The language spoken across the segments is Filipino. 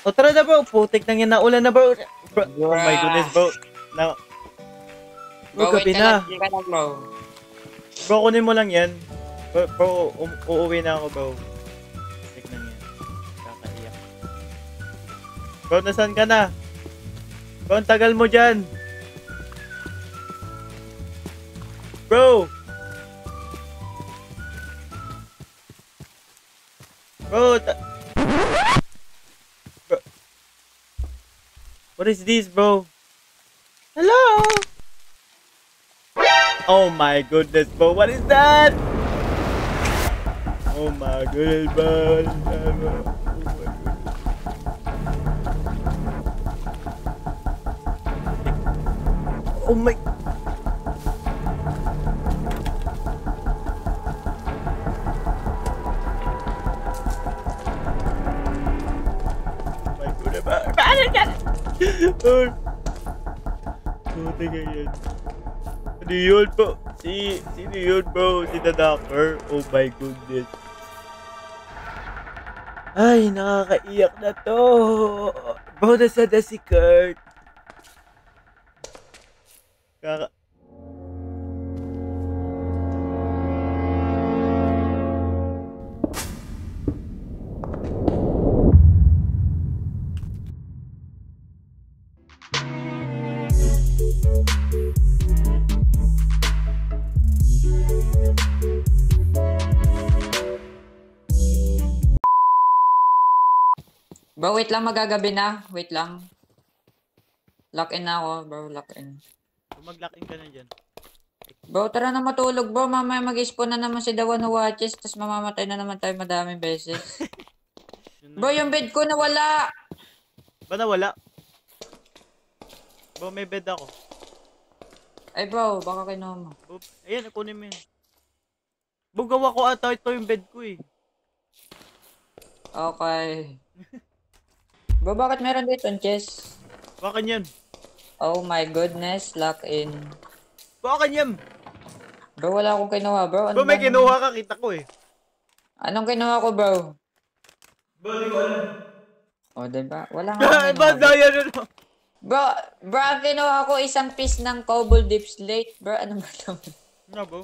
O tara na bro, putik nang yan, naulan na bro. Oh my goodness bro. Bro, Bro, wait gabi ka lang, na. hindi ka lang, bro. Bro, kunin mo lang yan. Bro, uuwi na ako bro. Putik nang yan. Kakaiyak. Bro, nasan ka na? Bro, ang tagal mo dyan. Bro! Bro, bro. What is this, bro? Hello? Oh my goodness, bro. What is that? Oh my goodness, bro. What is that, bro? Oh my... Puti ka yan. Ano yun po? Sino yun bro? Si The Doctor? Oh my goodness. Ay, nakakaiyak na to. Bro, nasaan na si Kurt? Bro, wait lang, magagabi na. Wait lang. Lock in na ako, bro. Lock in. Mag-lock in ka na dyan. Bro, tara na matulog, bro. Mamaya mag-spawn na naman si The One Who Watches, tapos mamamatay na naman tayo madaming beses. Bro, yung bed ko nawala. Ba nawala? Bro, may bed ako. Ay, bro, baka kinuha mo. Bro, ayan, kunin mo yun. Bro, gawa ko ata ito yung bed ko eh. Okay. Bro, bakit meron dito ang chest? Bakan yan. Oh my goodness, lock in. Bakan yan. Bro, wala akong kinuha, bro. Bro, may kinuha ka, kita ko eh. Anong kinuha ko, bro? Bro, di ko alam. O, diba? Wala nga akong Ba, kinuha. daya na no. Bro, ang kinuha ko isang piece ng cobble deep slate. Bro, ano ba ito? Nga bro.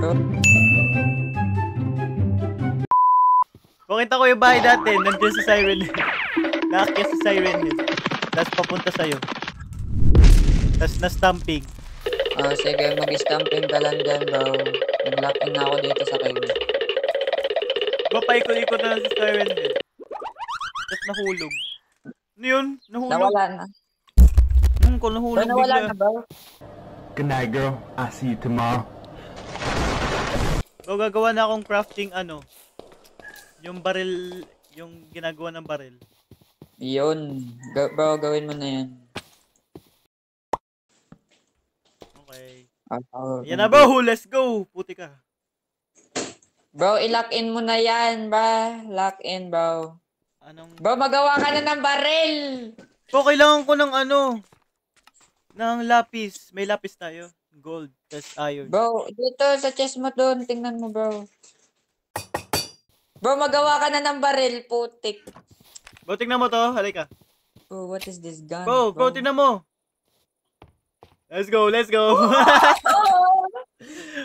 Bro, Pakita ko yung bahay dati, nandiyan sa Siren Head. Naakyat sa Siren Head. Tapos papunta sa'yo. Tapos na-stamping. oh, sige, mag-stamping ka lang dyan, bro. Nag-lock in na ako dito sa kayo. Bro, paikot-ikot na lang sa Siren Head. Tapos nahulog. Ano yun? Nahulog? Nawala na. Kung nahulog Bro, nawala bigla. na, bro. Good night, girl. I'll see you tomorrow. Bro, gagawa na akong crafting ano. Yung baril, yung ginagawa ng baril. Yun. Bro, gawin mo na yan. Okay. Yan Yan na bro, let's go! Puti ka. Bro, i-lock in mo na yan, bro. Lock in, bro. Anong... Bro, magawa ka na ng baril! Bro, kailangan ko ng ano, ng lapis. May lapis tayo. Gold, tas iron. Bro, dito sa chest mo doon. Tingnan mo, bro. Bro, magawa ka na ng baril, putik. Bro, tingnan mo to. Halika. Bro, what is this gun? Bro, tingnan mo. Let's go, let's go.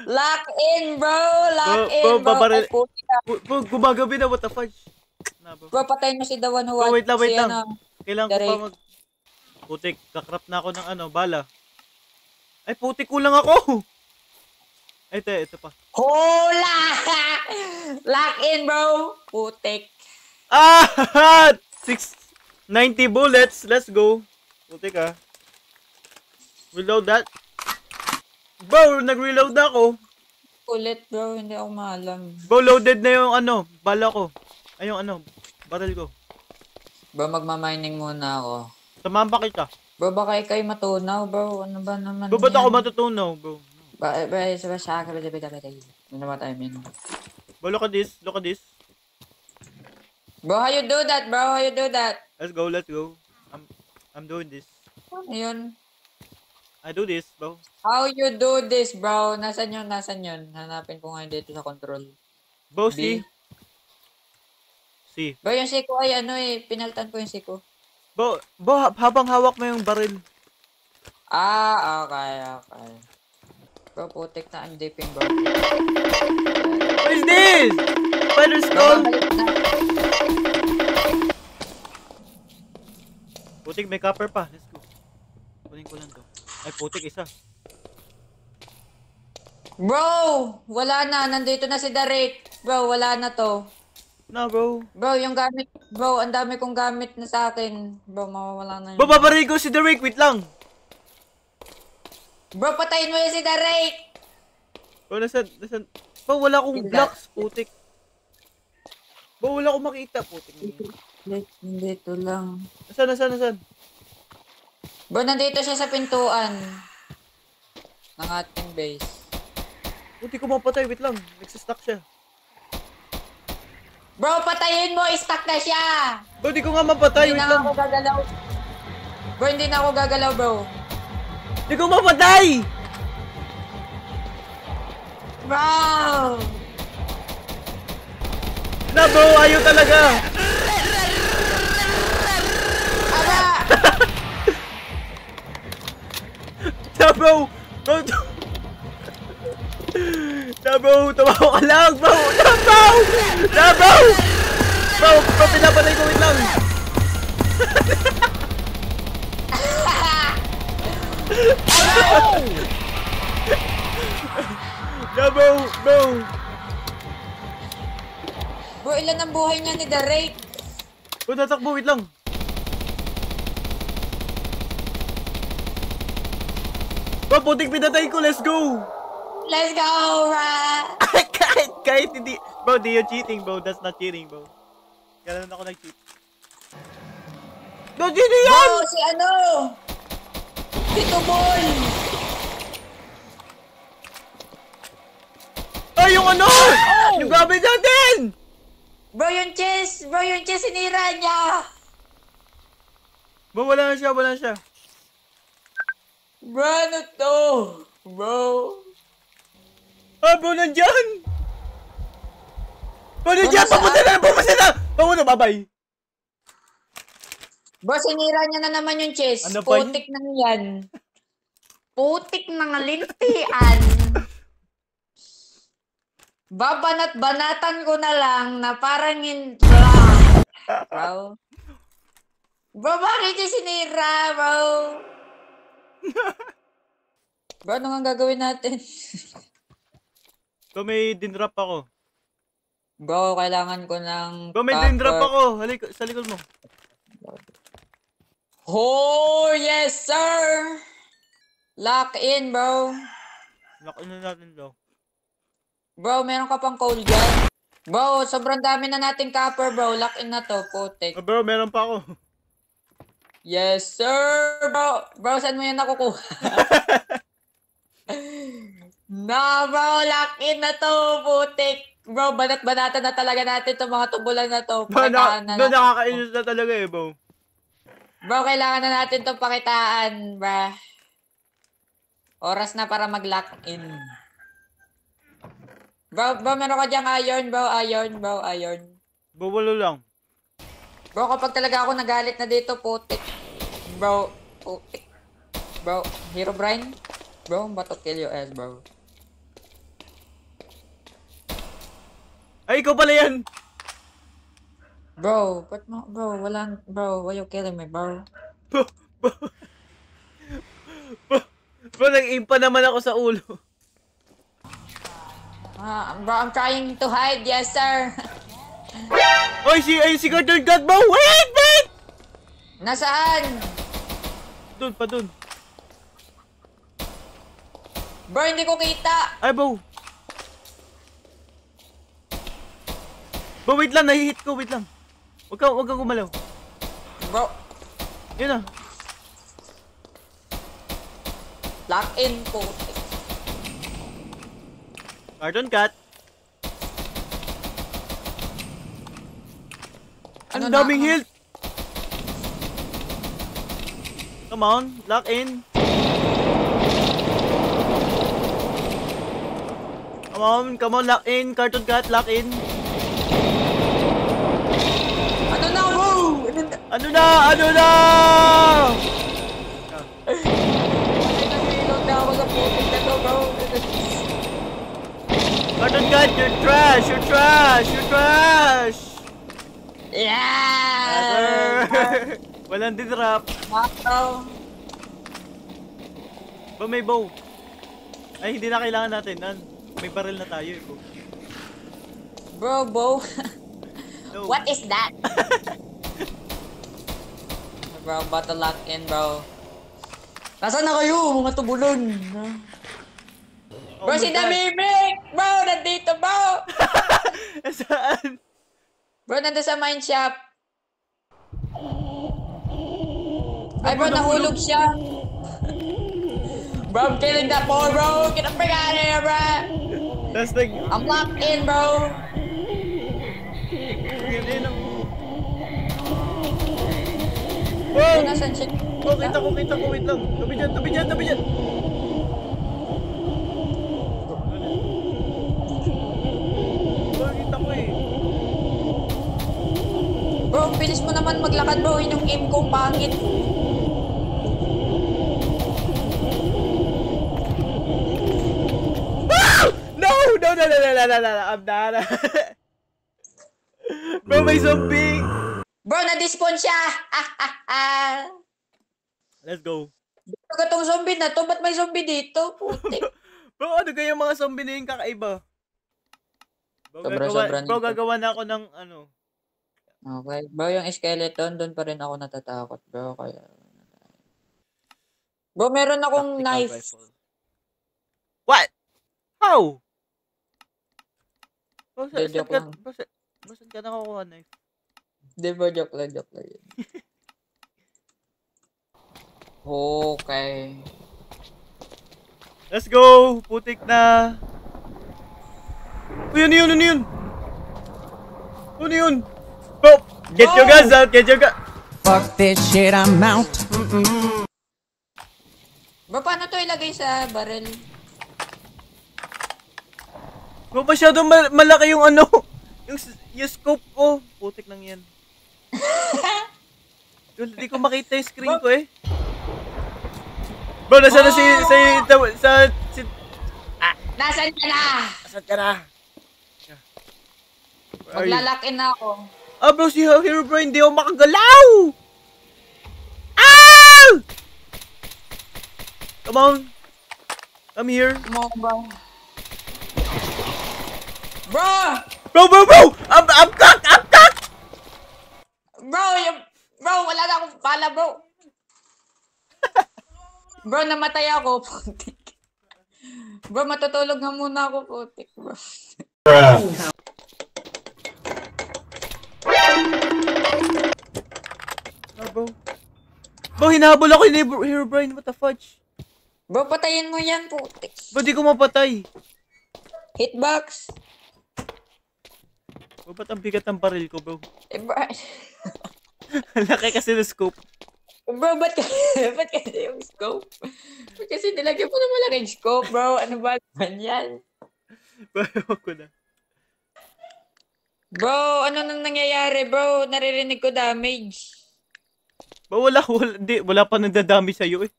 Lock in, bro! Lock in, bro! babaril. Ay, putik ka. Bro, gumagabi na, what the fudge. Na, bro. Bro, patayin mo si The One Who Bro, Watches. wait lang. Ano, Kailangan ko pa mag... Putik, kakrap na ako ng ano, bala. Ay, putik, kulang ako. Ay, ito pa. Hola! Lock in, bro! Putik. Ah! 690 bullets. Let's go. Putik ah. Reload that. Bro, nag-reload na ako. Ulit, bro. Hindi ako maalam. Bro, loaded na yung ano, bala ko. Ay, yung ano, barrel ko. Bro, magmamining muna ako. Tumamba kita. Bro, baka ikay matunaw, bro. Ano ba naman Bro, ba't ako matutunaw, bro? Ano ba tayo, min? Bro, look at this. Look at this. Bro, how you do that, bro? How you do that? Let's go, let's go. I'm doing this. Ayun. I do this, bro. How you do this, bro? Nasaan yun? Hanapin ko nga dito sa control. Bro, B. C. Bro, yung siko ay ano pinaltan ko yung siko. Bro, habang hawak mo yung baril. Okay. Bro, putik na I'm dipping, bro. What is this? Spider Bro, skull? babalik na. Putik, may copper pa. Let's go. Kunin ko lang to. Ay, putik, isa. Bro, wala na. Nandito na si Derek. Bro, wala na to. Na, bro. Bro, yung gamit. Bro, ang dami kong gamit na sa akin. Bro, mawawala na yun. Bro, babaril ko si Derek. Wait lang. Bro, patayin mo yun si Derek. Bro, nasan? Bro, wala akong blocks. Putik. Bro, wala akong makita. Putik. Nandito lang. Nasaan? Bro, nandito siya sa pintuan ng ating base. Putik ko mapatay. Wait lang. Nagsistuck siya. Bro, patayin mo! Stuck na siya! Bro, di ko nga mapatay. Hindi Wait na lang. ako gagalaw. Bro, hindi na ako gagalaw, bro. Di ko mapatay! Bro! Na, bro. Ayaw talaga. Aba! Na, bro. Bro. Na, bro. Tumawa ka lang, bro. Na, bro. Na, bro. Bro, pinapatay ko. Wait lang. Na, bro. Bro, ilan ang buhay niya ni Derek? Bro, tatakbo. Wait lang. Bro, putik pinatay ko. Let's go. Let's go, bro! kahit hindi. Bro, di you cheating, bro. That's not cheating, bro. Kaya naman ako nag-cheat. Bro, cheating yan! Bro, si ano? Tito Boy! Ay, yung ano! Yung gamit natin! Bro, yung chest! Bro, yung chest sinira niya! Bro, wala na siya. Bro, ano to? Bro. Ah, bro, nandyan! Bro, nandyan! Bro, Papunta na! Papunta, bye-bye! Bro, sinira niya na naman yung chest. Ano pa yun? Putik na yan. Putik ng lintian. Babanat-banatan ko na lang na parang Bro. Bro, bakit yung sinira, bro? Bro, ano nga gagawin natin? Bro, may dinrap ako. Bro, kailangan ko ng... Bro, may dinrap ako. Halik, sa likod mo. Oh, yes, sir! Lock in, bro. Lock in na natin, bro. Bro, meron ka pang coal dyan? Bro, sobrang dami na nating copper, bro. Lock in na to, putik. Oh, bro, meron pa ako. Yes, sir, bro. Bro, saan mo yan nakukuha? Na, bro, lock in na to, putik. Bro, banat-banatan na talaga natin itong mga tubulan na to. Bro, Pakitaan na natin. nakakainis na talaga eh, bro. Bro, kailangan na natin itong pakitaan, bro. Oras na para mag-lock in. Bro, meron ka dyang iron, bro. Iron. Bro, wala lang. Bro, kapag talaga ako nagalit na dito, putik. Bro, putik. Bro, Hero Brian? Bro, I'm about to kill your ass, bro. Ay, ikaw pala yan! Bro, why you killing me, bro? Bro, nag-aim pa naman ako sa ulo. Bro, I'm trying to hide, yes, sir. Oy, si Cartoon Cat, bro! Wait! Nasaan? Dun. Bro, hindi ko kita. Ay, bro. Bro, wait lang, nahihit ko, wait lang. Huwag kang gumalaw. Bro, Yun na. lock in, putik. Cartoon Cat. Ano Ang na? daming health. Come on, lock in. Come on, lock in. Cartoon Cat, lock in. Ano na, bro? Ano na? Nag-reload na ako sa putik na to, bro. Cartoon Cat, you're trash! Yeah! Walang di-drop. Bro. Ba, may bow. Ay, hindi na kailangan natin. May barrel na tayo, bro. Bro, bow. No. What is that? Bro, battle lock in, bro. Nasaan na kayo, mga tubulon? Oh Bro, my si God. Damimik! Bro, nandito, bro! Saan? Bro, nandito sa mine shop. Ay, bro, nahulog siya. Bro, I'm killing that boy, bro. Get the frick out of here, bro. Tapos nag... I'm locked in, bro. Ganyan ang... Bro, Wow! nasan siya? Oh, kita ko. Wait lang. Tabi dyan. Oh, kita ko eh. Bro, bilis mo naman maglakad, bro. Yun yung aim ko, pangit. No! I'm not. Bro, may zombie! Bro, na-despawn siya! Let's go. Baga tong zombie na to, ba't may zombie dito? Putik. Bro, ano kaya yung mga zombie na yung kakaiba? Sobra-sobra Bro, nito. gagawa na ako ng ano. Okay. Bro, yung skeleton, doon pa rin ako natatakot, bro. Kaya... Bro, meron akong Tactical knife. rifle. What? How? Bro, Hindi, joke lang. saan ka nakakuha knife? Di ba, joke lang yun. Okay. Let's go! Putik na! Uy, ano yun? Bro! Get your guns out! Fuck this shit, I'm out. Bro, paano to ilagay sa barrel? Bro, masyadong malaki yung ano! Yung scope ko! Putik lang yan. Hindi ko makita yung screen ko eh. Bro, nasa na si... Nasaan ka na? Asan ka na? Maglalakin na ako. Ah, bro, si Herobrine, hindi ako makagalaw! Ah! Come on. I'm here. Mo ba? Bro! Bro! I'm stuck! Bro, wala na akong pala, bro. Bro, namatay ako, putik. Bro, matutulog na muna ako, putik, bro. Ah, bro. Bro, hinahabol ako ni Herobrine. What the fudge? Bro, patayin mo yan, putik. Bro, di ko mapatay. Hitbox. Bro, ba't ang bigat ng baril ko, bro? Eh, bro. Ang laki kasi ng scope. Bro, ba't kasi yung scope? Ba't kasi nilagyan mo na malaking scope, bro? Ano ba naman yan? Bro, ewan ko na. Bro, ano nang nangyayari, bro? Naririnig ko damage. Bro, wala pa nagdadami sa'yo eh.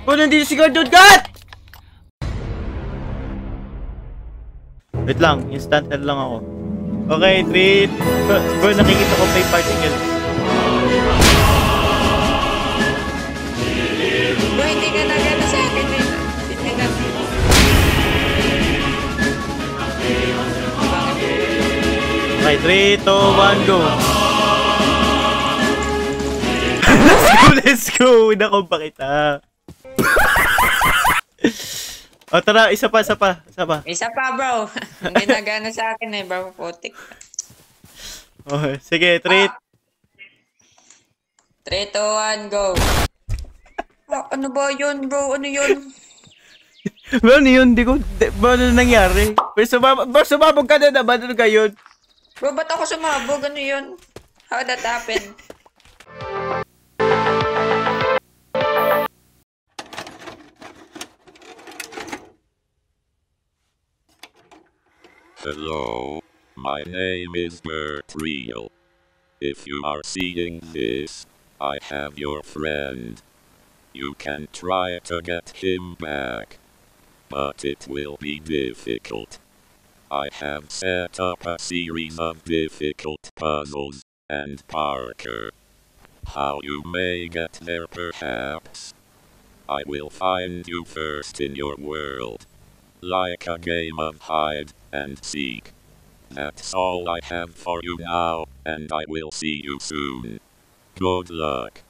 Bro, nandito si Guard! Wait lang, instant head lang ako. Okay, 3... Bro, nakikita ko may particles. Bro, hindi ka nagana sa akin eh. Hindi na. Okay, 3, 2, 1, go! Let's go! Inakompa kita. O, tara, isa pa. Isa pa, bro. Hindi nagana sa akin eh, bro. Putik. Okay, sige, 3. 3, 2, 1, go. Ano ba yun, bro? Ano yun? Bro, ano yun? Ano nangyari? Bro, sumabog ka na naman. Ano ka yun? Bro, ba't ako sumabog? Ano yun? How that happened? Hello, my name is Bert Real. If you are seeing this, I have your friend. You can try to get him back, but it will be difficult. I have set up a series of difficult puzzles, and Parker. How you may get there perhaps. I will find you first in your world. Like a game of hide and seek. That's all I have for you now, and I will see you soon. Good luck.